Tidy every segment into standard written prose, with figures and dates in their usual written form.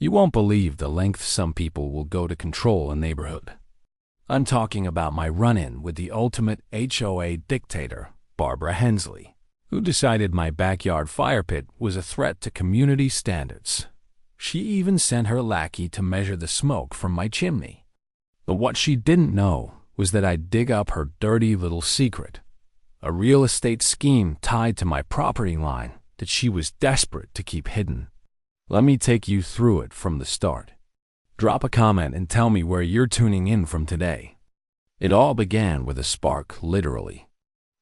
You won't believe the length some people will go to control a neighborhood. I'm talking about my run-in with the ultimate HOA dictator, Barbara Hensley, who decided my backyard fire pit was a threat to community standards. She even sent her lackey to measure the smoke from my chimney. But what she didn't know was that I'd dig up her dirty little secret, a real estate scheme tied to my property line that she was desperate to keep hidden. Let me take you through it from the start. Drop a comment and tell me where you're tuning in from today. It all began with a spark, literally.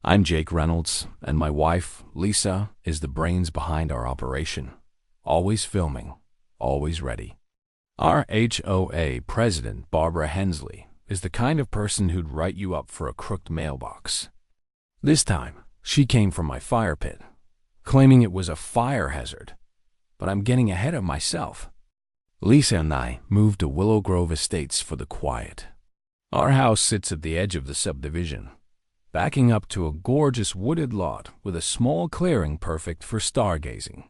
I'm Jake Reynolds, and my wife, Lisa, is the brains behind our operation. Always filming, always ready. Our HOA president, Barbara Hensley, is the kind of person who'd write you up for a crooked mailbox. This time, she came from my fire pit, claiming it was a fire hazard. But I'm getting ahead of myself. Lisa and I moved to Willow Grove Estates for the quiet. Our house sits at the edge of the subdivision, backing up to a gorgeous wooded lot with a small clearing perfect for stargazing.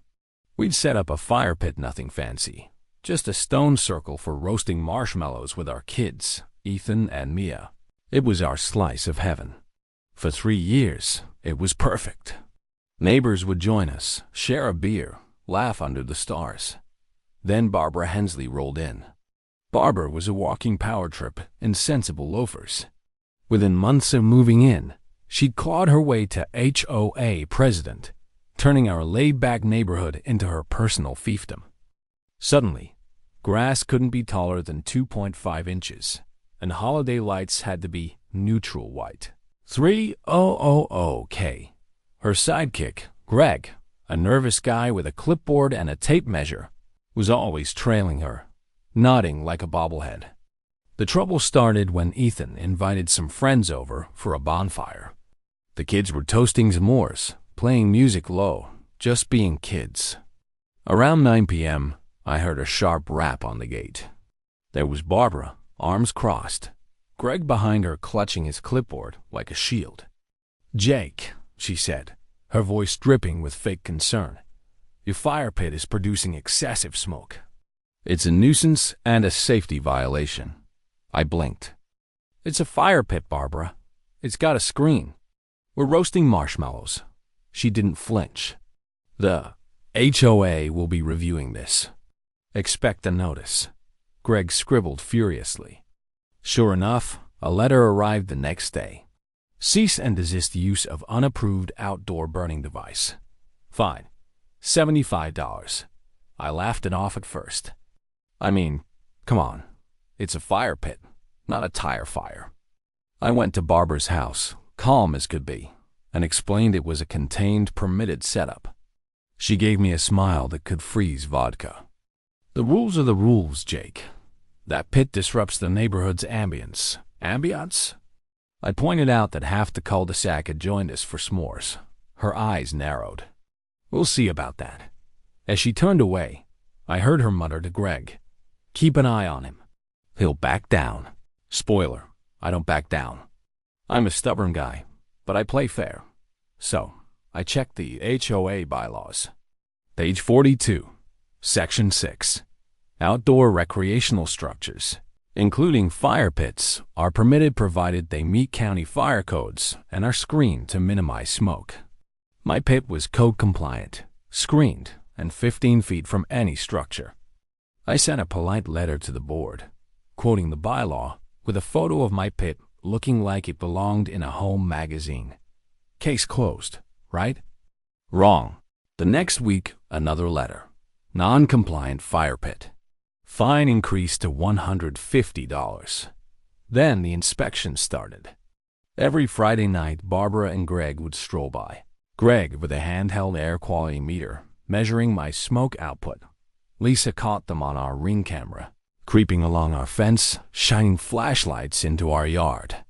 We'd set up a fire pit, nothing fancy, just a stone circle for roasting marshmallows with our kids, Ethan and Mia. It was our slice of heaven. For 3 years, it was perfect. Neighbors would join us, share a beer, laugh under the stars. Then Barbara Hensley rolled in. Barbara was a walking power trip in sensible loafers. Within months of moving in, she'd clawed her way to HOA president, turning our laid-back neighborhood into her personal fiefdom. Suddenly, grass couldn't be taller than 2.5 inches, and holiday lights had to be neutral white. 3000K. Her sidekick, Greg, a nervous guy with a clipboard and a tape measure, was always trailing her, nodding like a bobblehead. The trouble started when Ethan invited some friends over for a bonfire. The kids were toasting s'mores, playing music low, just being kids. Around 9 p.m., I heard a sharp rap on the gate. There was Barbara, arms crossed, Greg behind her clutching his clipboard like a shield. "Jake," she said, her voice dripping with fake concern, "your fire pit is producing excessive smoke. It's a nuisance and a safety violation." I blinked. "It's a fire pit, Barbara. It's got a screen. We're roasting marshmallows." She didn't flinch. "The HOA will be reviewing this. Expect a notice." Greg scribbled furiously. Sure enough, a letter arrived the next day. "Cease and desist use of unapproved outdoor burning device. Fine. $75. I laughed it off at first. I mean, come on. It's a fire pit, not a tire fire. I went to Barbara's house, calm as could be, and explained it was a contained, permitted setup. She gave me a smile that could freeze vodka. "The rules are the rules, Jake. That pit disrupts the neighborhood's ambience." Ambiance? I pointed out that half the cul-de-sac had joined us for s'mores. Her eyes narrowed. "We'll see about that." As she turned away, I heard her mutter to Greg, "Keep an eye on him. He'll back down." Spoiler, I don't back down. I'm a stubborn guy, but I play fair. So, I checked the HOA bylaws. Page 42, Section 6. Outdoor recreational structures, including fire pits, are permitted provided they meet county fire codes and are screened to minimize smoke. My pit was code compliant, screened, and 15 feet from any structure. I sent a polite letter to the board, quoting the bylaw, with a photo of my pit looking like it belonged in a home magazine. Case closed, right? Wrong. The next week, another letter. Non-compliant fire pit. Fine increased to $150. Then the inspection started. Every Friday night, Barbara and Greg would stroll by. Greg with a handheld air quality meter, measuring my smoke output. Lisa caught them on our Ring camera, creeping along our fence, shining flashlights into our yard.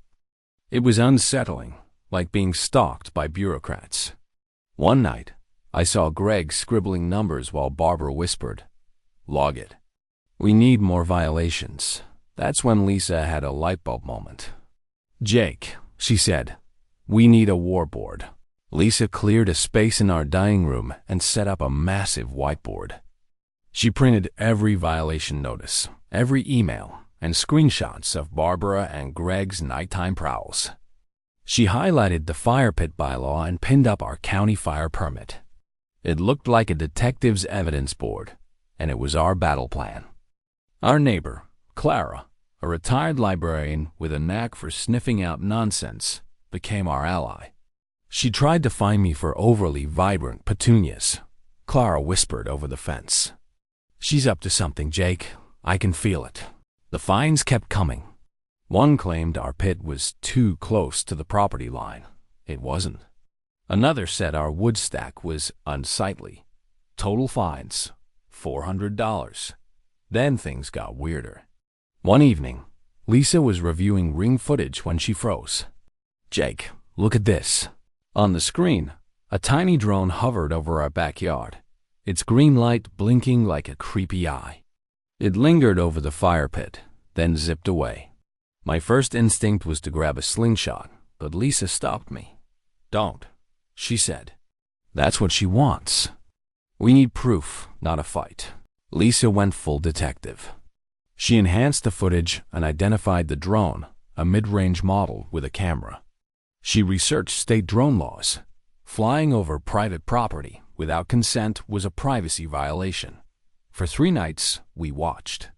It was unsettling, like being stalked by bureaucrats. One night, I saw Greg scribbling numbers while Barbara whispered, "Log it. We need more violations." That's when Lisa had a light bulb moment. "Jake," she said, "we need a war board." Lisa cleared a space in our dining room and set up a massive whiteboard. She printed every violation notice, every email, and screenshots of Barbara and Greg's nighttime prowls. She highlighted the fire pit bylaw and pinned up our county fire permit. It looked like a detective's evidence board, and it was our battle plan. Our neighbor, Clara, a retired librarian with a knack for sniffing out nonsense, became our ally. She tried to find me for overly vibrant petunias. Clara whispered over the fence. "She's up to something, Jake. I can feel it." The fines kept coming. One claimed our pit was too close to the property line. It wasn't. Another said our wood stack was unsightly. Total fines, $400. Then things got weirder. One evening, Lisa was reviewing ring footage when she froze. "Jake, look at this." On the screen, a tiny drone hovered over our backyard, its green light blinking like a creepy eye. It lingered over the fire pit, then zipped away. My first instinct was to grab a slingshot, but Lisa stopped me. "Don't," she said. "That's what she wants. We need proof, not a fight." Lisa went full detective. She enhanced the footage and identified the drone, a mid-range model with a camera. She researched state drone laws. Flying over private property without consent was a privacy violation. For 3 nights, we watched.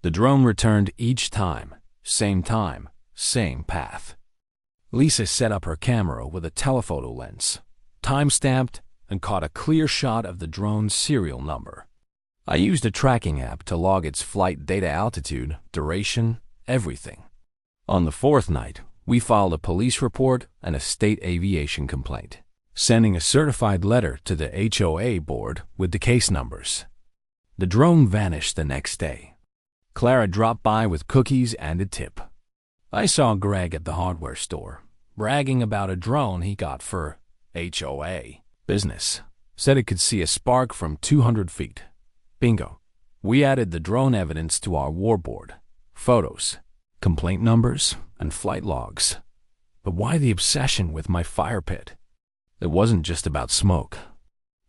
The drone returned each time, same path. Lisa set up her camera with a telephoto lens, time-stamped, and caught a clear shot of the drone's serial number. I used a tracking app to log its flight data, altitude, duration, everything. On the 4th night, we filed a police report and a state aviation complaint, sending a certified letter to the HOA board with the case numbers. The drone vanished the next day. Clara dropped by with cookies and a tip. I saw Greg at the hardware store, bragging about a drone he got for HOA business. Said it could see a spark from 200 feet. Bingo. We added the drone evidence to our war board. Photos, complaint numbers, and flight logs. But why the obsession with my fire pit? It wasn't just about smoke.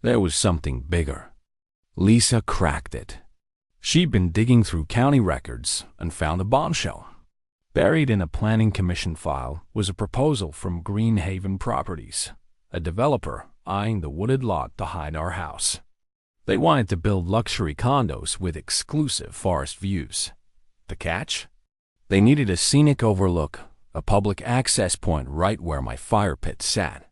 There was something bigger. Lisa cracked it. She'd been digging through county records and found a bombshell. Buried in a planning commission file was a proposal from Greenhaven Properties, a developer eyeing the wooded lot behind our house. They wanted to build luxury condos with exclusive forest views. The catch? They needed a scenic overlook, a public access point right where my fire pit sat.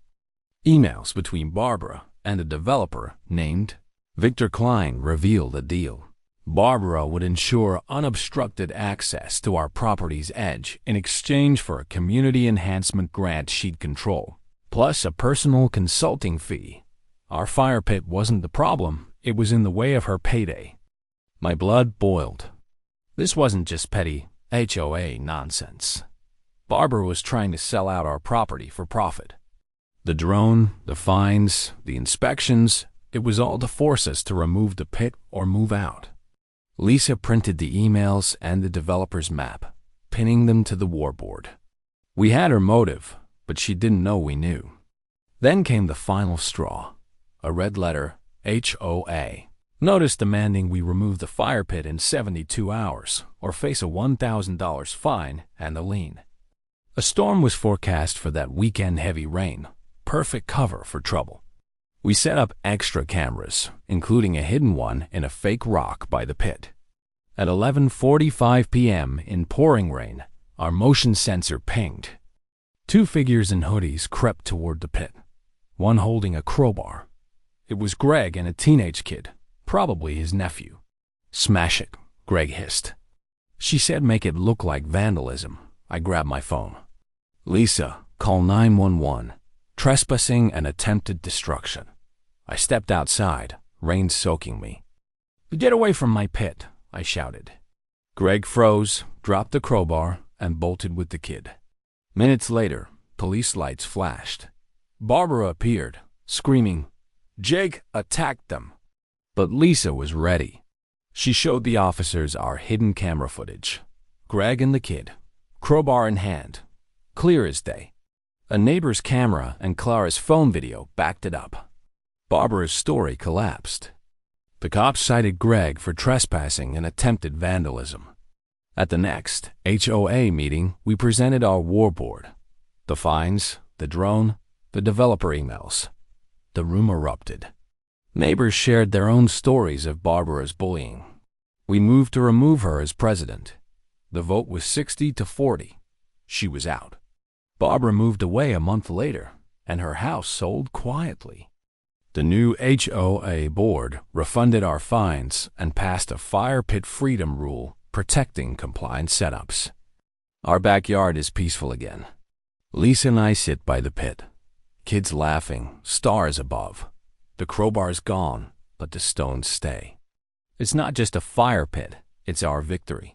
Emails between Barbara and a developer named Victor Klein revealed the deal. Barbara would ensure unobstructed access to our property's edge in exchange for a community enhancement grant she'd control, plus a personal consulting fee. Our fire pit wasn't the problem, it was in the way of her payday. My blood boiled. This wasn't just petty HOA nonsense. Barbara was trying to sell out our property for profit. The drone, the fines, the inspections, it was all to force us to remove the pit or move out. Lisa printed the emails and the developer's map, pinning them to the war board. We had her motive, but she didn't know we knew. Then came the final straw, a red letter, HOA. Notice demanding we remove the fire pit in 72 hours or face a $1,000 fine and a lien. A storm was forecast for that weekend, heavy rain, perfect cover for trouble. We set up extra cameras, including a hidden one in a fake rock by the pit. At 11:45 p.m. in pouring rain, our motion sensor pinged. 2 figures in hoodies crept toward the pit, one holding a crowbar. It was Greg and a teenage kid, probably his nephew. "Smash it," Greg hissed. She said make it look like vandalism. I grabbed my phone. "Lisa, call 911. Trespassing and attempted destruction." I stepped outside, rain soaking me. "Get away from my pit," I shouted. Greg froze, dropped the crowbar, and bolted with the kid. Minutes later, police lights flashed. Barbara appeared, screaming, "Jake attacked them." But Lisa was ready. She showed the officers our hidden camera footage. Greg and the kid, crowbar in hand, clear as day. A neighbor's camera and Clara's phone video backed it up. Barbara's story collapsed. The cops cited Greg for trespassing and attempted vandalism. At the next HOA meeting, we presented our war board. The fines, the drone, the developer emails. The room erupted. Neighbors shared their own stories of Barbara's bullying. We moved to remove her as president. The vote was 60-40. She was out. Barbara moved away a month later, and her house sold quietly. The new HOA board refunded our fines and passed a fire pit freedom rule protecting compliant setups. Our backyard is peaceful again. Lisa and I sit by the pit. Kids laughing, stars above. The crowbar's gone, but the stones stay. It's not just a fire pit, it's our victory.